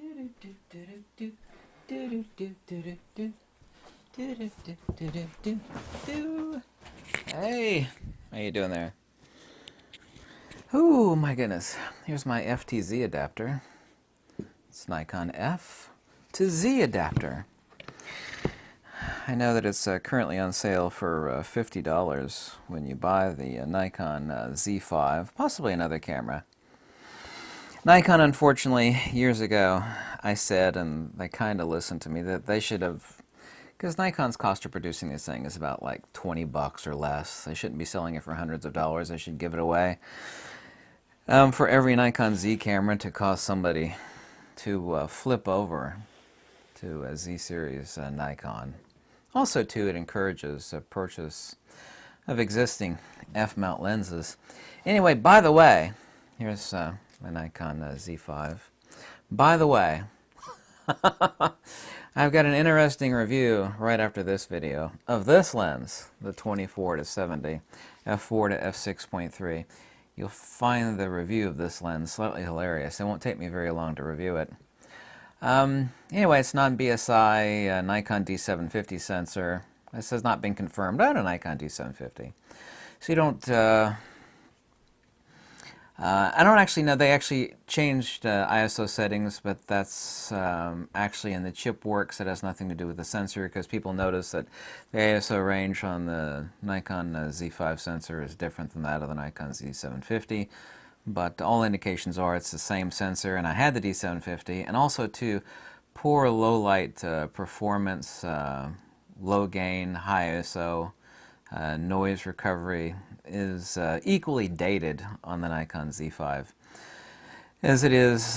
Hey, how you doing there? Oh my goodness, here's my FTZ adapter. It's Nikon F to Z adapter. I know that it's currently on sale for $50 when you buy the Nikon Z5, possibly another camera. Nikon, unfortunately, years ago, I said, and they kind of listened to me, that they should have, because Nikon's cost of producing this thing is about like 20 bucks or less. They shouldn't be selling it for hundreds of dollars. They should give it away. For every Nikon Z camera to cause somebody to flip over to a Z series Nikon. Also, too, it encourages purchase of existing f-mount lenses. Anyway, by the way, here's my Nikon Z5. By the way, I've got an interesting review right after this video of this lens, the 24 to 70, f4 to f6.3. You'll find the review of this lens slightly hilarious. It won't take me very long to review it. Anyway, it's non-BSI Nikon D750 sensor. This has not been confirmed. I had a Nikon D750. So you don't... I don't actually know. They actually changed ISO settings, but that's actually in the chip works. It has nothing to do with the sensor, because people notice that the ISO range on the Nikon Z5 sensor is different than that of the Nikon Z750. But all indications are it's the same sensor, and I had the D750, and also too, poor low light performance, low gain, high ISO, noise recovery is equally dated on the Nikon Z5 as it was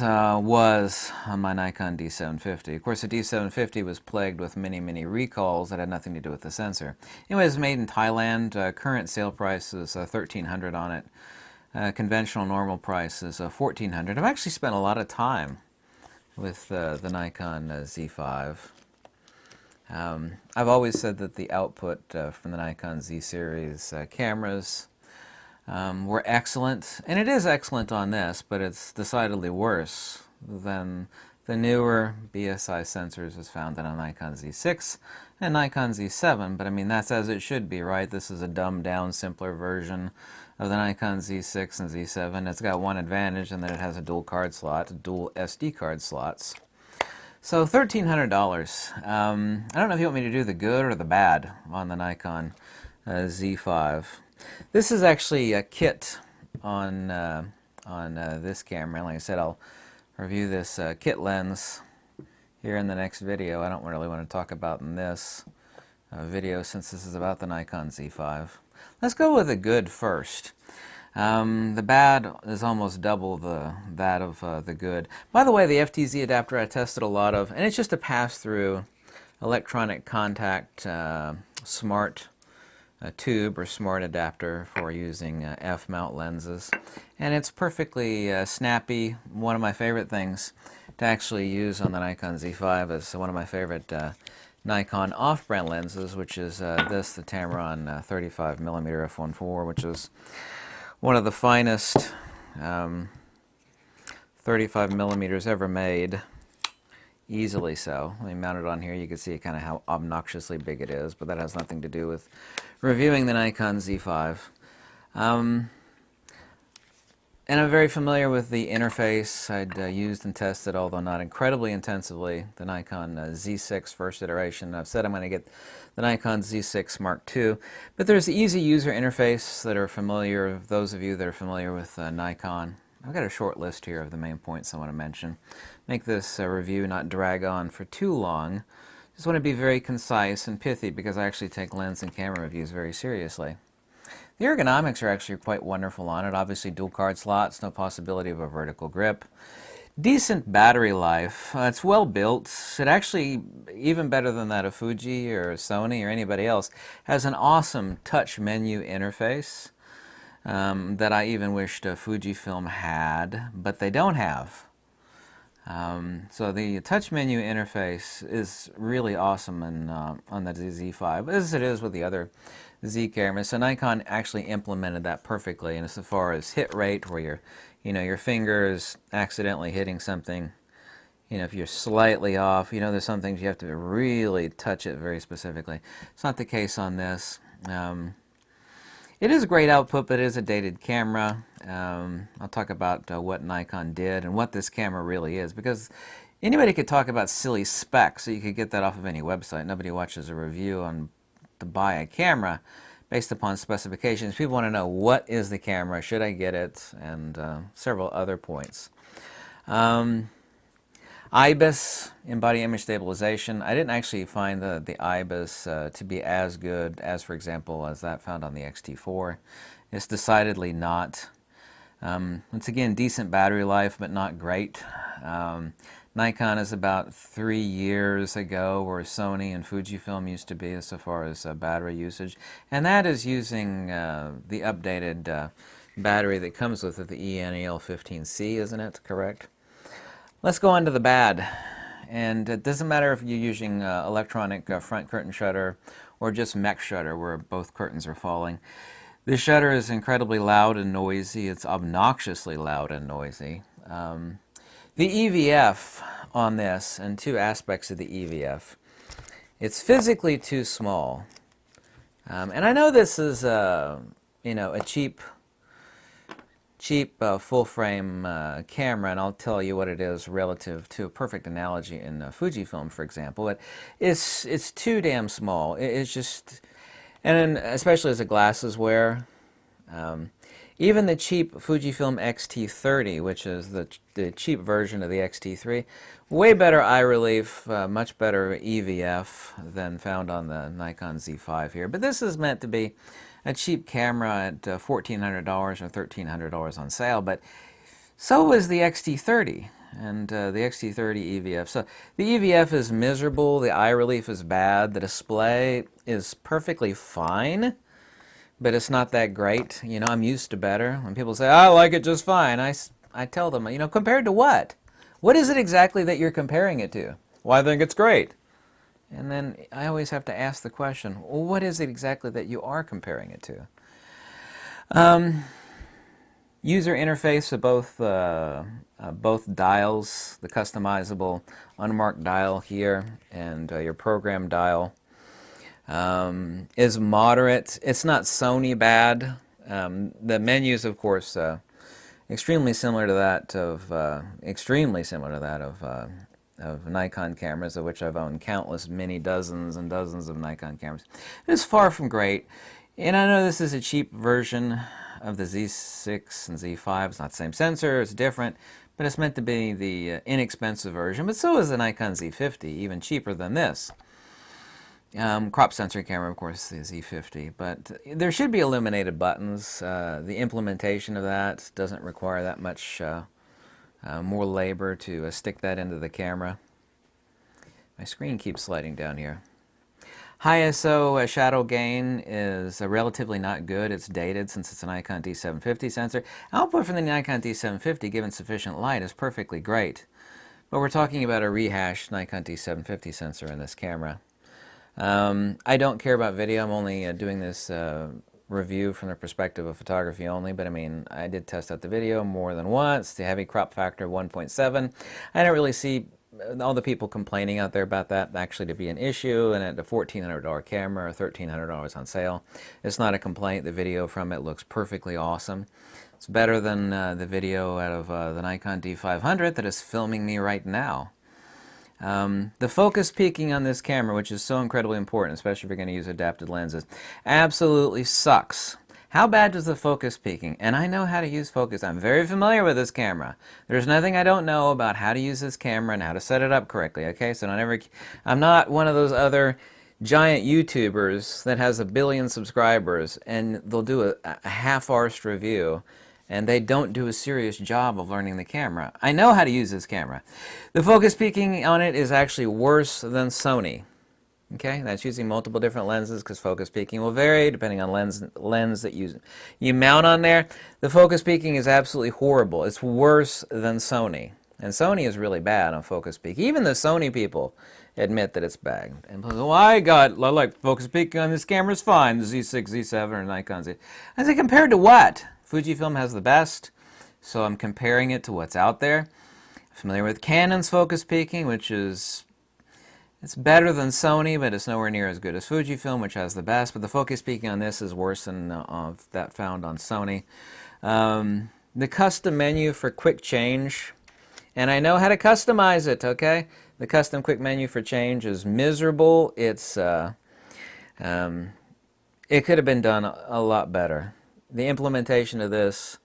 on my Nikon D750. Of course, the D750 was plagued with many recalls that had nothing to do with the sensor. Anyway, it's made in Thailand. Current sale price is $1,300 on it. Conventional normal price is $1,400. I've actually spent a lot of time with the Nikon Z5. I've always said that the output from the Nikon Z series cameras were excellent, and it is excellent on this, but it's decidedly worse than the newer BSI sensors as found in a Nikon Z6 and Nikon Z7. But I mean, that's as it should be, right? This is a dumbed down, simpler version of the Nikon Z6 and Z7. It's got one advantage, and that it has a dual card slot, dual SD card slots. So $1,300. I don't know if you want me to do the good or the bad on the Nikon Z5. This is actually a kit on this camera. Like I said, I'll review this kit lens here in the next video. I don't really want to talk about in this video, since this is about the Nikon Z5. Let's go with the good first. The bad is almost double that of the good. By the way, the FTZ adapter I tested a lot of, and it's just a pass-through electronic contact smart tube or smart adapter for using f-mount lenses. And it's perfectly snappy. One of my favorite things to actually use on the Nikon Z5 is one of my favorite Nikon off-brand lenses, which is the Tamron 35mm f1.4, which is one of the finest 35mm ever made, easily so. Let me mount it on here. You can see kind of how obnoxiously big it is, but that has nothing to do with reviewing the Nikon Z5. And I'm very familiar with the interface. I'd used and tested, although not incredibly intensively, the Nikon Z6 first iteration. I've said I'm going to get the Nikon Z6 Mark II. But there's the easy user interface that are familiar, those of you that are familiar with Nikon. I've got a short list here of the main points I want to mention. Make this review not drag on for too long. Just want to be very concise and pithy, because I actually take lens and camera reviews very seriously. The ergonomics are actually quite wonderful on it. Obviously dual card slots, no possibility of a vertical grip. Decent battery life. It's well built. It actually, even better than that of Fuji or Sony or anybody else, has an awesome touch menu interface that I even wished Fujifilm had, but they don't have. So the touch menu interface is really awesome on the Z5, as it is with the other Z cameras. So Nikon actually implemented that perfectly, and as far as hit rate, where your finger is accidentally hitting something, You know, if you're slightly off, you know, there's some things you have to really touch it very specifically. It's not the case on this. It is a great output, but it is a dated camera. I'll talk about what Nikon did and what this camera really is, because anybody could talk about silly specs, so you could get that off of any website. Nobody watches a review on to buy a camera based upon specifications. People want to know, what is the camera, should I get it, and several other points. IBIS in body image stabilization. I didn't actually find the IBIS to be as good as, for example, as that found on the XT4. It's decidedly not. Once again, decent battery life, but not great. Nikon is about 3 years ago where Sony and Fujifilm used to be so far as battery usage. And that is using the updated battery that comes with it, the ENEL15C, isn't it? Correct? Let's go on to the bad. And it doesn't matter if you're using electronic front curtain shutter or just mech shutter where both curtains are falling. This shutter is incredibly loud and noisy. It's obnoxiously loud and noisy. The EVF on this, and two aspects of the EVF. It's physically too small. And I know this is you know, a cheap full-frame camera, and I'll tell you what it is relative to a perfect analogy in Fujifilm, for example. But it's too damn small. It's just, and especially as a glasses wearer, even the cheap Fujifilm X-T30, which is the cheap version of the X-T3, way better eye relief, much better EVF than found on the Nikon Z5 here. But this is meant to be a cheap camera at $1,400 or $1,300 on sale, but so was the X-T30 and the X-T30 EVF. So the EVF is miserable, the eye relief is bad, the display is perfectly fine, but it's not that great. You know, I'm used to better. When people say, I like it just fine, I tell them, you know, compared to what? What is it exactly that you're comparing it to? Well, I think it's great. And then I always have to ask the question, well, what is it exactly that you are comparing it to? User interface of both dials, the customizable unmarked dial here and your program dial, is moderate. It's not Sony bad. The menus, of course, extremely similar to that of Nikon cameras, of which I've owned countless, many dozens and dozens of Nikon cameras. It's far from great, and I know this is a cheap version of the Z6 and Z5. It's not the same sensor, it's different, but it's meant to be the inexpensive version, but so is the Nikon Z50, even cheaper than this. Crop sensor camera, of course, the Z50, but there should be illuminated buttons. The implementation of that doesn't require that much more labor to stick that into the camera. My screen keeps sliding down here. High ISO shadow gain is relatively not good. It's dated since it's a Nikon D750 sensor. Output from the Nikon D750 given sufficient light is perfectly great. But we're talking about a rehashed Nikon D750 sensor in this camera. I don't care about video. I'm only doing this review from the perspective of photography only, but I mean, I did test out the video more than once. The heavy crop factor of 1.7. I don't really see all the people complaining out there about that actually to be an issue, and at a $1,400 camera or $1,300 on sale, it's not a complaint. The video from it looks perfectly awesome. It's better than the video out of the Nikon D500 that is filming me right now. The focus peaking on this camera, which is so incredibly important, especially if you're going to use adapted lenses, absolutely sucks. How bad does the focus peaking? And I know how to use focus. I'm very familiar with this camera. There's nothing I don't know about how to use this camera and how to set it up correctly, okay? So I'm not one of those other giant YouTubers that has 1 billion subscribers and they'll do a half-arsed review and they don't do a serious job of learning the camera. I know how to use this camera. The focus peaking on it is actually worse than Sony. Okay, that's using multiple different lenses because focus peaking will vary depending on lens that you mount on there. The focus peaking is absolutely horrible. It's worse than Sony. And Sony is really bad on focus peak. Even the Sony people admit that it's bad. And people go, well, I like focus peaking on this camera, it's fine. The Z6, Z7, or Nikon Z. I say, compared to what? Fujifilm has the best, so I'm comparing it to what's out there. Familiar with Canon's focus peaking, which is, it's better than Sony, but it's nowhere near as good as Fujifilm, which has the best. But the focus peaking on this is worse than that found on Sony. The custom menu for quick change, and I know how to customize it, okay? The custom quick menu for change is miserable. It could have been done a lot better. The implementation of this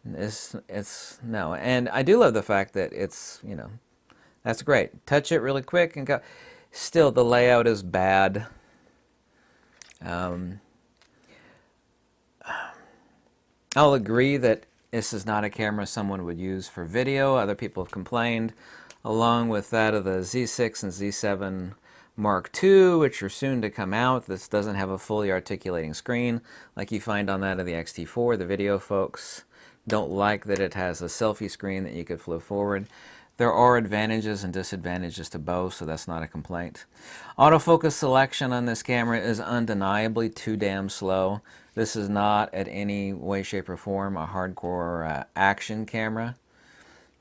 it's no. And I do love the fact that it's, that's great. Touch it really quick and go. Still, the layout is bad. I'll agree that this is not a camera someone would use for video. Other people have complained, along with that of the Z6 and Z7 Mark II, which are soon to come out. This doesn't have a fully articulating screen like you find on that of the X-T4. The video folks don't like that it has a selfie screen that you could flip forward. There are advantages and disadvantages to both, so that's not a complaint. Autofocus selection on this camera is undeniably too damn slow. This is not at any way, shape, or form a hardcore action camera.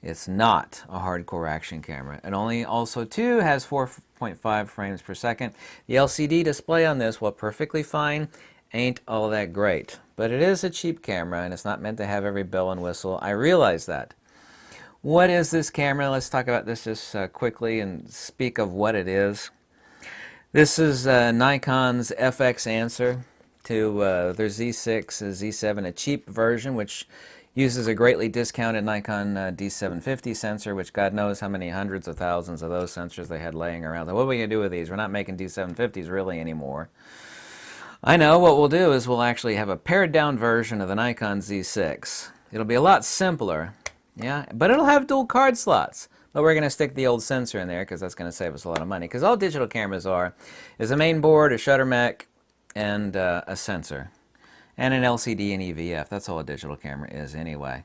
It's not a hardcore action camera. It only also too has 4.5 frames per second. The LCD display on this, while perfectly fine, ain't all that great. But it is a cheap camera and it's not meant to have every bell and whistle. I realize that. What is this camera? Let's talk about this just quickly and speak of what it is. This is Nikon's FX answer to their Z6, Z7, a cheap version, which uses a greatly discounted Nikon D750 sensor, which God knows how many hundreds of thousands of those sensors they had laying around. So what are we going to do with these? We're not making D750s really anymore. I know what we'll do is we'll actually have a pared down version of the Nikon Z6. It'll be a lot simpler, yeah, but it'll have dual card slots. But we're going to stick the old sensor in there because that's going to save us a lot of money. Because all digital cameras is a main board, a shutter mech, and a sensor. And an LCD and EVF. That's all a digital camera is anyway.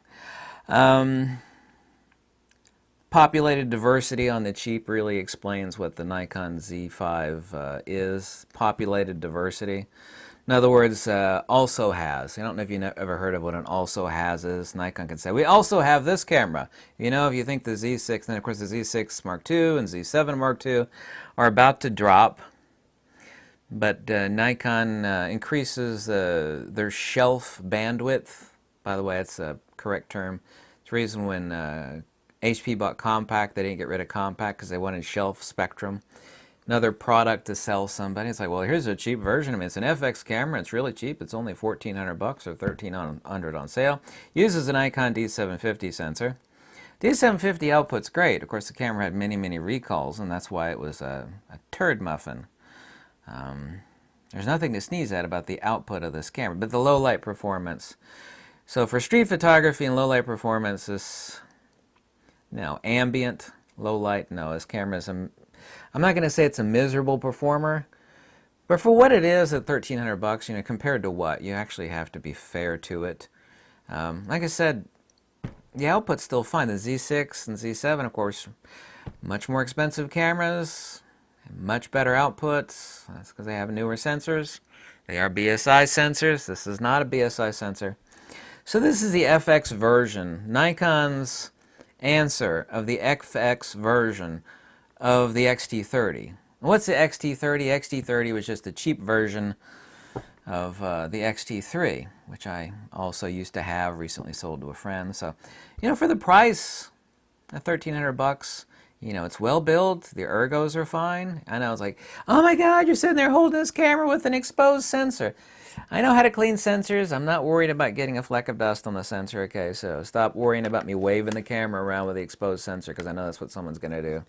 Populated diversity on the cheap really explains what the Nikon Z5 is. Populated diversity. In other words, also has. I don't know if you've ever heard of what an also has is. Nikon can say, we also have this camera. If you think the Z6, and of course the Z6 Mark II and Z7 Mark II are about to drop. But Nikon increases their shelf bandwidth. By the way, that's a correct term. It's the reason when HP bought Compact, they didn't get rid of Compact because they wanted shelf spectrum. Another product to sell somebody. It's like, well, here's a cheap version. I mean, it's an FX camera. It's really cheap. It's only $1,400 or $1,300 on sale. Uses a Nikon D750 sensor. D750 output's great. Of course, the camera had many, many recalls, and that's why it was a turd muffin. There's nothing to sneeze at about the output of this camera, but the low light performance. So for street photography and low light performance, this, ambient, low light, this camera is I'm not going to say it's a miserable performer, but for what it is at $1,300, compared to what, you actually have to be fair to it. Like I said, the output's still fine. The Z6 and Z7, of course, much more expensive cameras, much better outputs. That's because they have newer sensors. They are BSI sensors. This is not a BSI sensor. So this is the FX version, Nikon's answer of the FX version of the X-T30. What's the X-T30? X-T30 was just a cheap version of the X-T3, which I also used to have, recently sold to a friend. So, for the price of $1,300, it's well built, the ergos are fine. I know, it's like, oh my God, you're sitting there holding this camera with an exposed sensor. I know how to clean sensors. I'm not worried about getting a fleck of dust on the sensor, okay? So stop worrying about me waving the camera around with the exposed sensor, because I know that's what someone's going to do.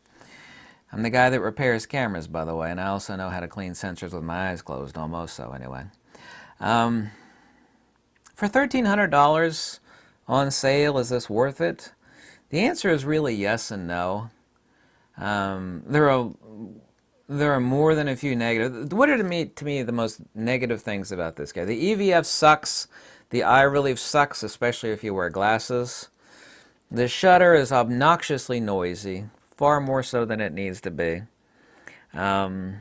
I'm the guy that repairs cameras, by the way, and I also know how to clean sensors with my eyes closed, almost, so anyway. For $1,300 on sale, is this worth it? The answer is really yes and no. There are more than a few negative. What are to me the most negative things about this guy? The EVF sucks. The eye relief sucks, especially if you wear glasses. The shutter is obnoxiously noisy, far more so than it needs to be. The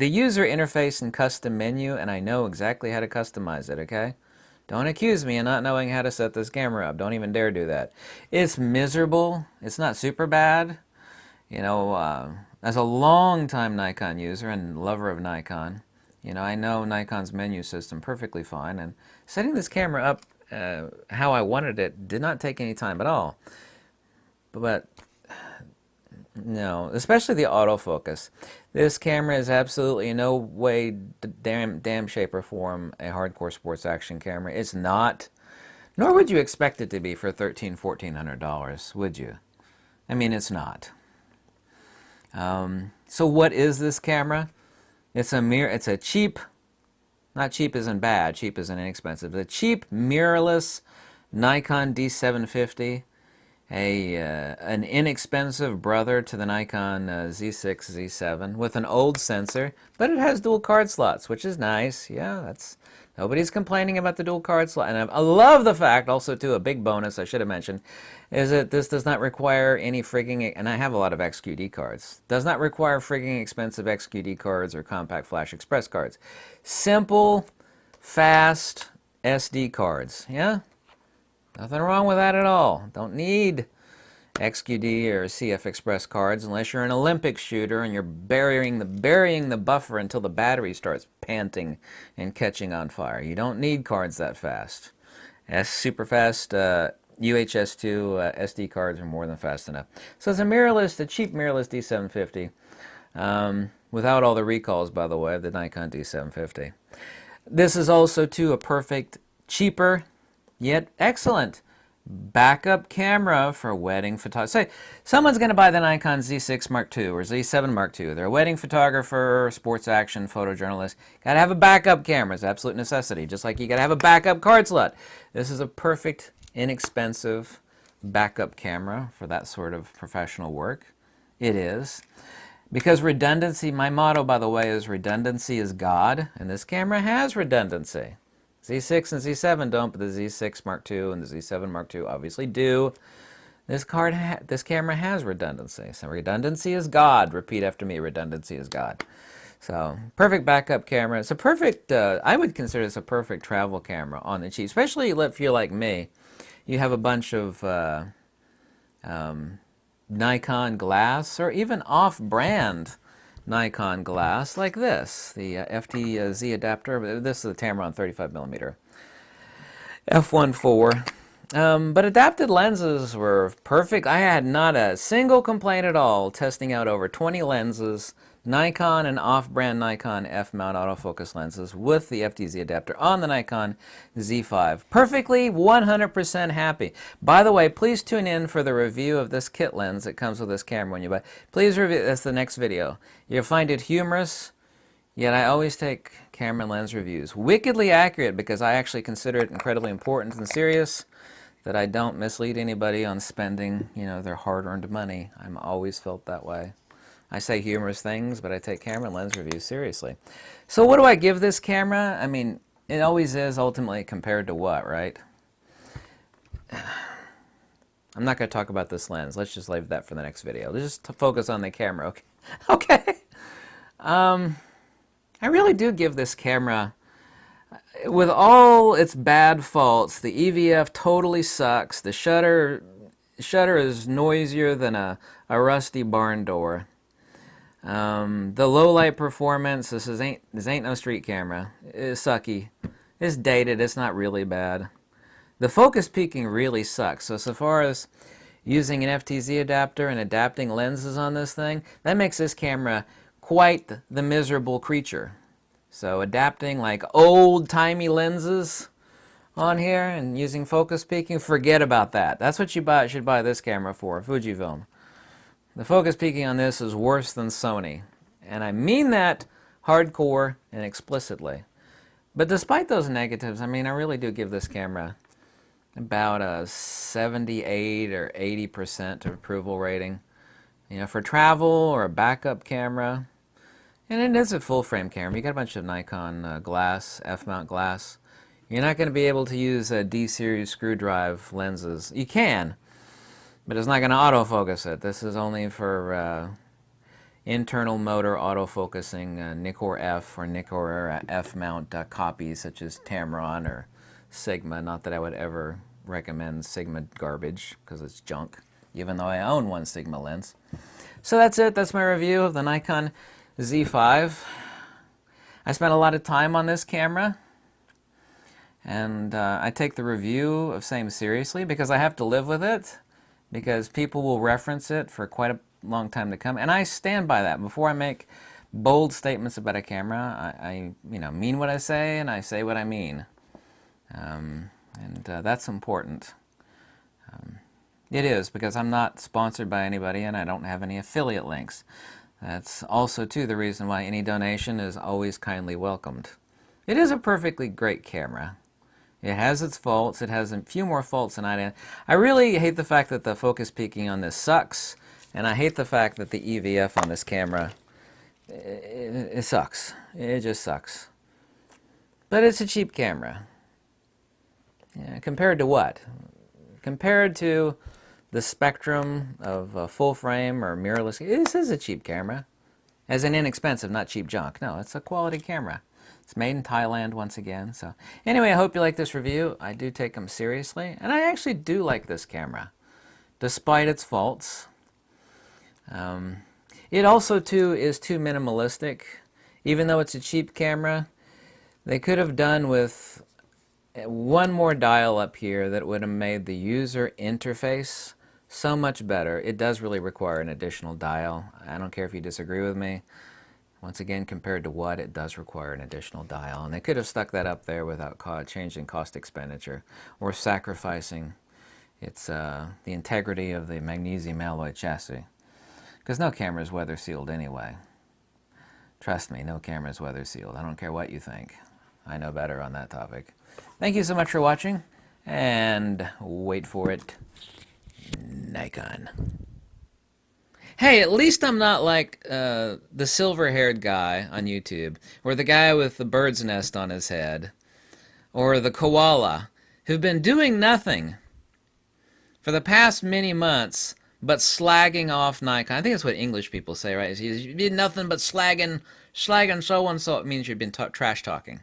user interface and custom menu, and I know exactly how to customize it, okay? Don't accuse me of not knowing how to set this camera up. Don't even dare do that. It's miserable. It's not super bad. You know, as a long-time Nikon user and lover of Nikon, you know, I know Nikon's menu system perfectly fine, and setting this camera up how I wanted it did not take any time at all. But no, especially the autofocus. This camera is absolutely in no way, damn shape or form a hardcore sports action camera. It's not, nor would you expect it to be for $1,300–$1,400, would you? I mean, it's not. So what is this camera? It's a cheap, not cheap as in bad, cheap as in inexpensive, a cheap mirrorless Nikon D750. An inexpensive brother to the Nikon Z6, Z7 with an old sensor, but it has dual card slots, which is nice. Yeah, nobody's complaining about the dual card slot. And I love the fact, also too, a big bonus I should have mentioned, is that this does not require any frigging, and I have a lot of XQD cards, does not require frigging expensive XQD cards or compact flash express cards. Simple, fast SD cards. Yeah? Nothing wrong with that at all. Don't need XQD or CF Express cards unless you're an Olympic shooter and you're burying the buffer until the battery starts panting and catching on fire. You don't need cards that fast. Super fast UHS-2 SD cards are more than fast enough. So it's a cheap mirrorless D750 without all the recalls, by the way, of the Nikon D750. This is also too a perfect, cheaper, yet excellent backup camera for wedding photography. Say someone's going to buy the Nikon Z6 Mark II or Z7 Mark II. They're a wedding photographer, sports action photojournalist. Got to have a backup camera. It's an absolute necessity. Just like you got to have a backup card slot. This is a perfect, inexpensive backup camera for that sort of professional work. It is. Because redundancy, my motto, by the way, is redundancy is God, and this camera has redundancy. Z6 and Z7 don't, but the Z6 Mark II and the Z7 Mark II obviously do. This camera has redundancy. So redundancy is God. Repeat after me, redundancy is God. So perfect backup camera. It's a perfect, I would consider this a perfect travel camera on the cheap, especially if you're like me. You have a bunch of Nikon glass or even off-brand Nikon glass like this, the FTZ adapter. This is the Tamron 35mm f1.4. But adapted lenses were perfect. I had not a single complaint at all testing out over 20 lenses, Nikon and off-brand Nikon f-mount autofocus lenses with the FTZ adapter on the Nikon Z5. Perfectly 100% happy. By the way, please tune in for the review of this kit lens that comes with this camera when you buy. Please review, that's the next video. You'll find it humorous, yet I always take camera and lens reviews. Wickedly accurate because I actually consider it incredibly important and serious that I don't mislead anybody on spending, you know, their hard-earned money. I'm always felt that way. I say humorous things, but I take camera and lens reviews seriously. So what do I give this camera? I mean, it always is ultimately compared to what, right? I'm not going to talk about this lens. Let's just leave that for the next video. Let's just focus on the camera, okay? Okay. I really do give this camera, with all its bad faults, the EVF totally sucks. The shutter is noisier than a rusty barn door. The low light performance, this ain't no street camera. It's sucky. It's dated. It's not really bad. The focus peaking really sucks. So far as using an FTZ adapter and adapting lenses on this thing, that makes this camera quite the miserable creature. So adapting like old-timey lenses on here and using focus peaking, forget about that. That's what you should buy this camera for, Fujifilm. The focus peaking on this is worse than Sony. And I mean that hardcore and explicitly. But despite those negatives, I mean, I really do give this camera about a 78 or 80% approval rating. You know, for travel or a backup camera. And it is a full-frame camera. You got a bunch of Nikon glass, f-mount glass. You're not going to be able to use D-series screw drive lenses. You can, but it's not going to autofocus it. This is only for internal motor autofocusing Nikkor F or Nikkor F-mount copies such as Tamron or Sigma. Not that I would ever recommend Sigma garbage, because it's junk, even though I own one Sigma lens. So that's it. That's my review of the Nikon Z5. I spent a lot of time on this camera, and I take the review of same seriously because I have to live with it, because people will reference it for quite a long time to come, and I stand by that. Before I make bold statements about a camera, I mean what I say, and I say what I mean, and that's important. It is, because I'm not sponsored by anybody and I don't have any affiliate links. That's also, too, the reason why any donation is always kindly welcomed. It is a perfectly great camera. It has its faults. It has a few more faults than I did. I really hate the fact that the focus peaking on this sucks, and I hate the fact that the EVF on this camera, it sucks. It just sucks. But it's a cheap camera. Yeah, compared to what? Compared to the spectrum of full frame or mirrorless, this is a cheap camera. As in inexpensive, not cheap junk. No, it's a quality camera. It's made in Thailand once again. So anyway, I hope you like this review. I do take them seriously, and I actually do like this camera, despite its faults. It also, too, is too minimalistic. Even though it's a cheap camera, they could have done with one more dial up here that would have made the user interface so much better. It does really require an additional dial. I don't care if you disagree with me. Once again, compared to what, it does require an additional dial. And they could have stuck that up there without changing cost expenditure or sacrificing the integrity of the magnesium alloy chassis. Because no camera is weather sealed anyway. Trust me, no camera is weather sealed. I don't care what you think. I know better on that topic. Thank you so much for watching, and wait for it, Nikon. Hey, at least I'm not like the silver-haired guy on YouTube, or the guy with the bird's nest on his head, or the koala, who've been doing nothing for the past many months but slagging off Nikon. I think that's what English people say, right? You did nothing but slagging so-and-so. It means you've been trash talking.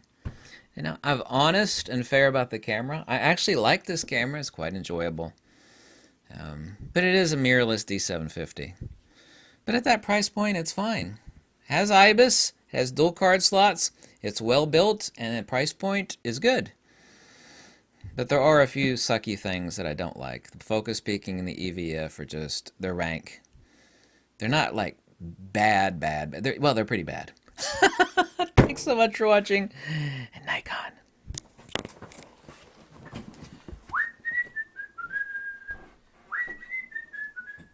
You know, I'm honest and fair about the camera. I actually like this camera. It's quite enjoyable. But it is a mirrorless D750. But at that price point, it's fine. Has IBIS, has dual card slots, it's well built, and the price point is good. But there are a few sucky things that I don't like. The focus peaking and the EVF are just, they're rank. They're not like bad. They're pretty bad. Thanks so much for watching, and Nikon.